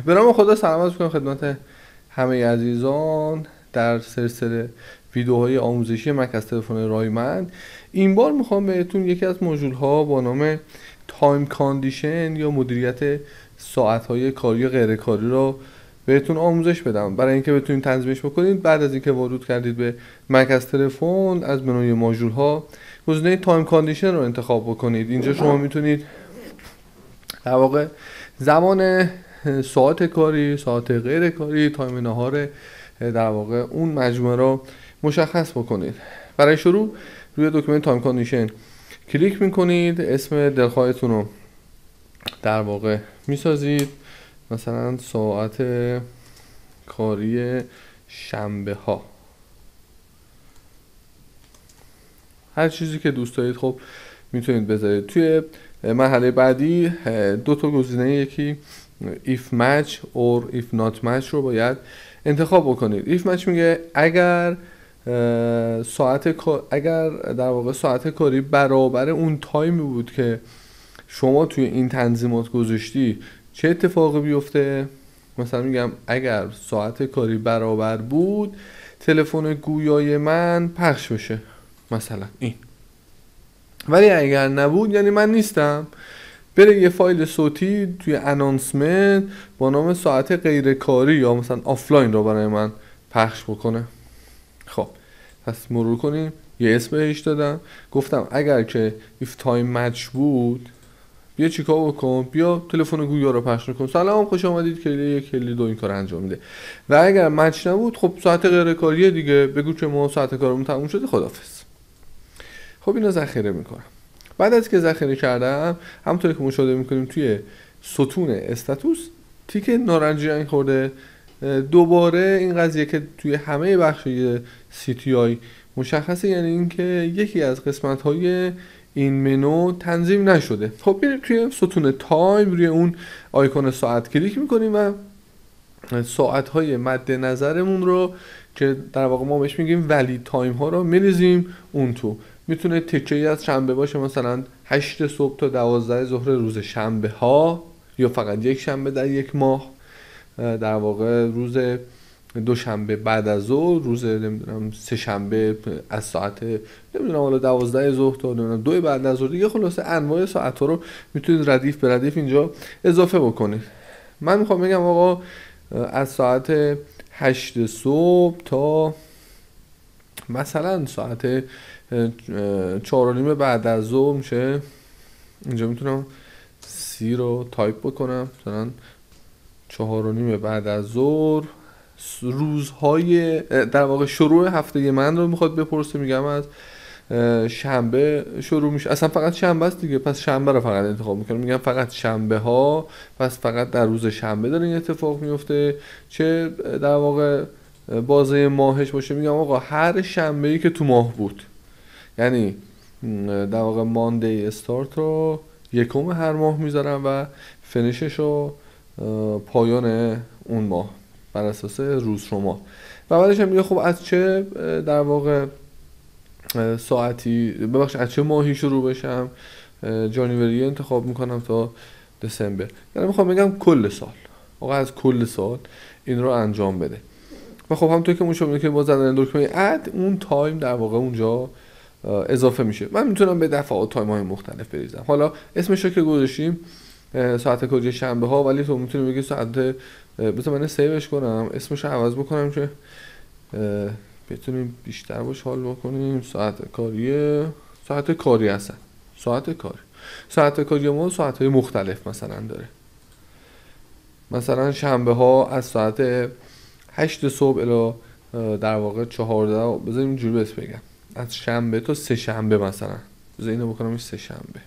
به نام خدا سلام عرض می‌کنم خدمت همه عزیزان در سلسله ویدیوهای آموزشی مک از تلفن رایمند. این بار میخوام بهتون یکی از مدیول‌ها با نام تایم کاندیشن یا مدیریت ساعت‌های کاری و غیر کاری رو بهتون آموزش بدم برای اینکه بتونید تنظیمش بکنید. بعد از اینکه ورود کردید به مک از تلفن، از منوی مدیول‌ها گزینه تایم کاندیشن رو انتخاب بکنید. اینجا شما میتونید در واقع زمان ساعت کاری، ساعت غیر کاری، تایم نهار در واقع اون مجموعه رو مشخص بکنید. برای شروع روی دکمه تایم کاندیشن کلیک میکنید، اسم دلخواهتون رو در واقع میسازید، مثلا ساعت کاری شنبه ها، هر چیزی که دوست دارید خب میتونید بذارید. توی مرحله بعدی دو تا گزینه، یکی if match or if not match رو باید انتخاب بکنید. if match میگه اگر در واقع ساعت کاری برابر اون تایمی بود که شما توی این تنظیمات گذاشتی چه اتفاقی بیفته. مثلا میگم اگر ساعت کاری برابر بود تلفن گویای من پخش بشه، مثلا این. ولی اگر نبود یعنی من نیستم، بره یه فایل صوتی توی انانسمنت با نام ساعت غیر کاری یا مثلا آفلاین رو برای من پخش بکنه. خب پس مرور کنیم، یه اسم بهش دادم، گفتم اگر که if time match بود بیا چیکار بکن، بیا تلفن گویا رو پخش کن، سلام خوش آمدید کلی یک کلی دو، این کار انجام میده. و اگر مچ نبود خب ساعت غیر کاریه دیگه، بگو که ما ساعت کارمون تموم شده، خدافظ. خب اینو ذخیره میکنم. بعد از که ذخیره کردم، همونطوری که مشاهده میکنیم توی ستون استاتوس تیک نارنجی رنگ خورده. دوباره این قضیه که توی همه بخش‌های CTI مشخصه، یعنی اینکه یکی از قسمت‌های این منو تنظیم نشده. خب بریم توی ستون تایم، روی اون آیکون ساعت کلیک میکنیم و ساعت‌های مد نظرمون رو که در واقع ما بهش میگیم ولی تایم ها رو میریزیم اون تو. میتونه تکه‌ای از شنبه باشه، مثلا 8 صبح تا 12 ظهر روز شنبه ها، یا فقط یک شنبه در یک ماه، در واقع روز دوشنبه بعد از ظهر، روز نمیدونم سه شنبه از ساعت نمیدونم حالا 12 ظهر تا نمیدونم 2 بعد از ظهر دیگه. خلاصه انواع ساعت ها رو میتونید ردیف به ردیف اینجا اضافه بکنید. من میخوام بگم آقا از ساعت 8 صبح تا مثلا ساعت 4:30 بعد از ظهر میشه. اینجا میتونم 30 رو تایپ بکنم، مثلا 4:30 بعد از ظهر. روزهای در واقع شروع هفته من رو میخواد بپرسه، میگم از شنبه شروع میشه، اصلا فقط شنبه است دیگه، پس شنبه رو فقط انتخاب میکنم، میگم فقط شنبه ها، پس فقط در روز شنبه داره این اتفاق میفته. چه در واقع بازه ماهش باشه، میگم آقا هر شنبه ای که تو ماه بود، یعنی در واقع ماندی استارت رو یکم هر ماه میذارم و فینیشش رو پایان اون ماه بر اساس روز شما. و بعدش هم میگه خب از چه در واقع ساعتی، ببخشید از چه ماهی شروع بشم. جانیوری انتخاب میکنم تا دسامبر، یعنی میخوام بگم کل سال، آقا از کل سال این رو انجام بده. و خب همونطور که مشابه که با زدن دکمه اد اون تایم در واقع اونجا اضافه میشه. من میتونم به دفعات تایم های مختلف بریزم. حالا اسمش رو که گذاشتیم ساعت کاری شنبه ها، ولی تو میتونی بگی ساعت، بذار من سیوش کنم، اسمش رو عوض بکنم که بتونیم بیشتر باش حال بکنیم. ساعت کاری هستن، ساعت کاری ما ساعت های مختلف مثلا داره. مثلا شنبه ها از ساعت 8 صبح الی در واقع 14، بذاریم اینجوری بهت بگم، از شنبه تا سه شنبه، مثلا بذار اینو بکنم سه شنبه،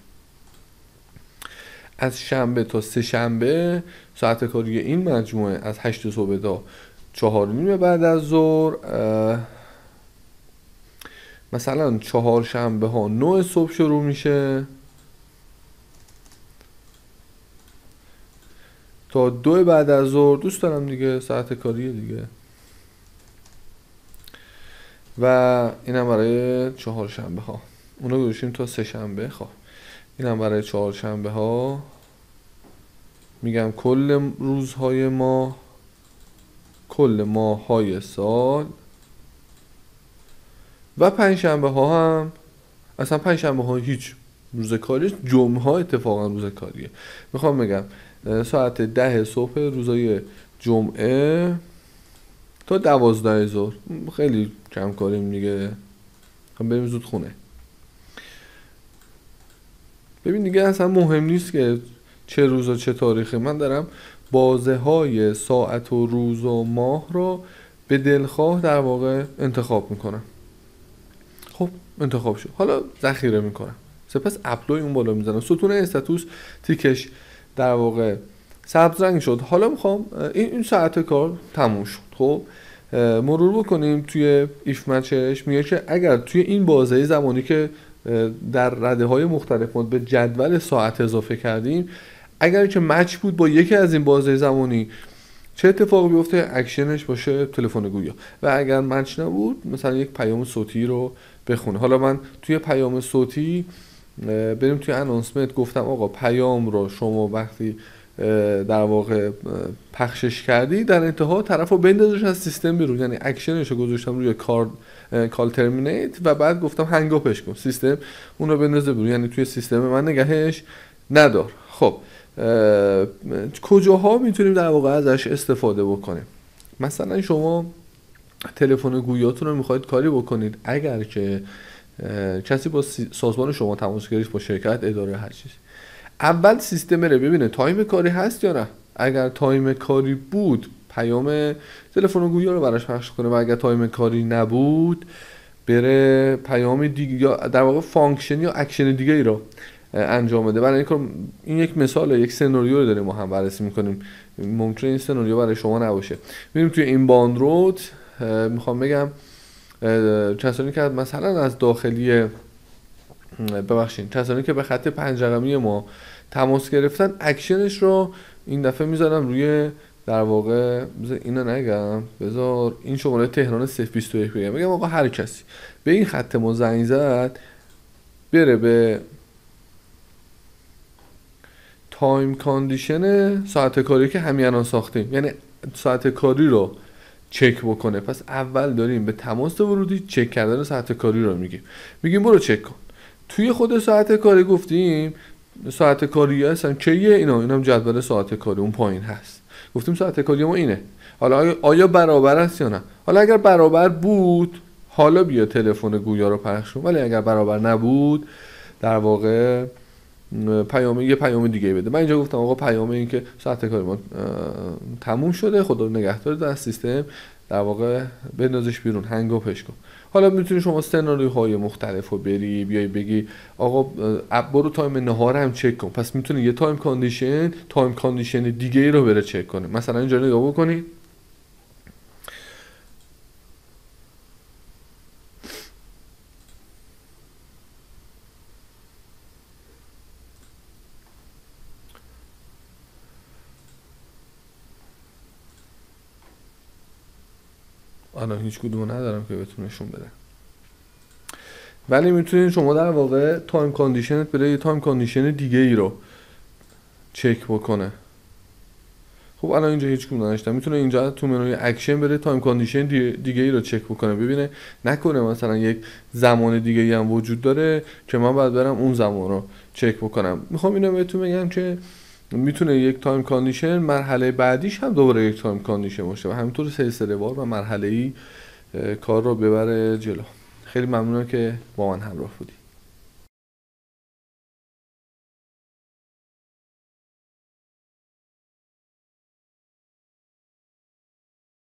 از شنبه تا سه شنبه ساعت کاری این مجموعه از 8 صبح تا 4:30 بعد از ظهر. مثلا 4 شنبه ها 9 صبح شروع میشه تا 2 بعد از ظهر. دوست دارم دیگه، ساعت کاری دیگه. و اینم برای 4 شنبه ها، اونو گذاشتیم تا 3 شنبه. خب اینم برای 4 شنبه ها میگم کل روزهای ماه، کل ماه‌های سال و پنجشنبه ها هم، اصلا پنجشنبه ها هیچ روز کاریه، جمعه ها اتفاقا روز کاریه. میخوام بگم ساعت 10 صبح روزای جمعه تا 12 ظهر، خیلی کم کاریم دیگه، بریم زود خونه. ببین دیگه اصلا مهم نیست که چه روز و چه تاریخی، من دارم بازه های ساعت و روز و ماه رو به دلخواه در واقع انتخاب میکنم. خب انتخاب شد، حالا ذخیره میکنم، سپس اپلای اون بالا میزنم، ستون استاتوس تیکش در واقع سبز رنگ شد. حالا میخوام این ساعت کار تموم شد. خب مرور بکنیم توی ایف مچش، میگه که اگر توی این بازه زمانی که در رده های مختلف ما به جدول ساعت اضافه کردیم، اگر که مچ بود با یکی از این بازه زمانی، چه اتفاقی بیفته؟ اکشنش باشه تلفن گویا. و اگر مچ نبود، مثلا یک پیام صوتی رو بخونه. حالا من توی پیام صوتی بریم توی انانسمنت، گفتم آقا پیام رو شما وقتی در واقع پخشش کردی، در انتها طرف رو بندازش از سیستم بیرون، یعنی اکشنش رو گذاشتم روی کال ترمینیت و بعد گفتم هنگ اپش کن، سیستم اون رو بندازه بیرون، یعنی توی سیستم من نگهش ندار. خب کجاها میتونیم در واقع ازش استفاده بکنیم؟ مثلا شما تلفن گویاتون رو میخواید کاری بکنید، اگر که کسی با سازمان شما تماس گرفت، با شرکت، اداره، هر چیز، اول سیستم رو ببینه تایم کاری هست یا نه. اگر تایم کاری بود، پیام تلفن گویا رو براش پخش کنه، و اگر تایم کاری نبود، بره پیام دیگه یا در واقع فانکشن یا اکشن دیگه ای رو انجام بده. برای این یک مثال، یک سناریو رو داریم ما هم بررسی میکنیم، ممکنه این سناریو برای شما نباشه. میریم توی این باند رود، میخوام بگم کسانی که مثلا از داخلی کسانی که به خط 5 رقمی ما تماس گرفتن، اکشنش رو این دفعه میذارم روی در واقع، بذار اینو نگم، بذار این شماره تهران 021 بگم، بگم آقا هر کسی به این خط ما زنگ زد، بره به تایم کاندیشن ساعت کاری که همین الان ساختیم، یعنی ساعت کاری رو چک بکنه. پس اول داریم به تماس ورودی چک کردن ساعت کاری رو میگیم برو چک کن. توی خود ساعت کاری گفتیم ساعت کاری هستن کیه، اینم جدول ساعت کاری اون پایین هست، گفتیم ساعت کاری ما اینه. حالا آیا برابر است یا نه؟ حالا اگر برابر بود، حالا بیا تلفن گویا رو پخش کن، ولی اگر برابر نبود، در واقع یه پیام دیگه بده. من اینجا گفتم آقا پیام این که ساعت کاری ما تموم شده، خدا نگهدار، در سیستم در واقع بندازش بیرون، هنگ اپش کن. حالا میتونی شما سناریوهای مختلف رو بیای بگی آقا برو تایم نهار هم چک کن، پس میتونی یه تایم کاندیشن دیگه ای رو بره چک کنه. مثلا اینجا نگاه بکنید، الان هیچ کدومو ندارم که بهتون نشون بدم، ولی میتونید شما در واقع تایم کاندیشنت بره یه تایم کاندیشن دیگه ای رو چک بکنه. خب الان اینجا هیچ کدوم نداشتم، میتونه اینجا تو منوی اکشن بره تایم کاندیشن دیگه ای رو چک بکنه، ببینه نکنه مثلا یک زمان دیگه ای هم وجود داره که من باید برم اون زمان رو چک بکنم. میخوام اینو بهتون بگم که میتونه یک تایم کاندیشن مرحله بعدیش هم دوباره یک تایم کاندیشن باشه و همینطور سلسله وار و مرحله ای کار رو ببره جلو. خیلی ممنونم که با من همراه بودید.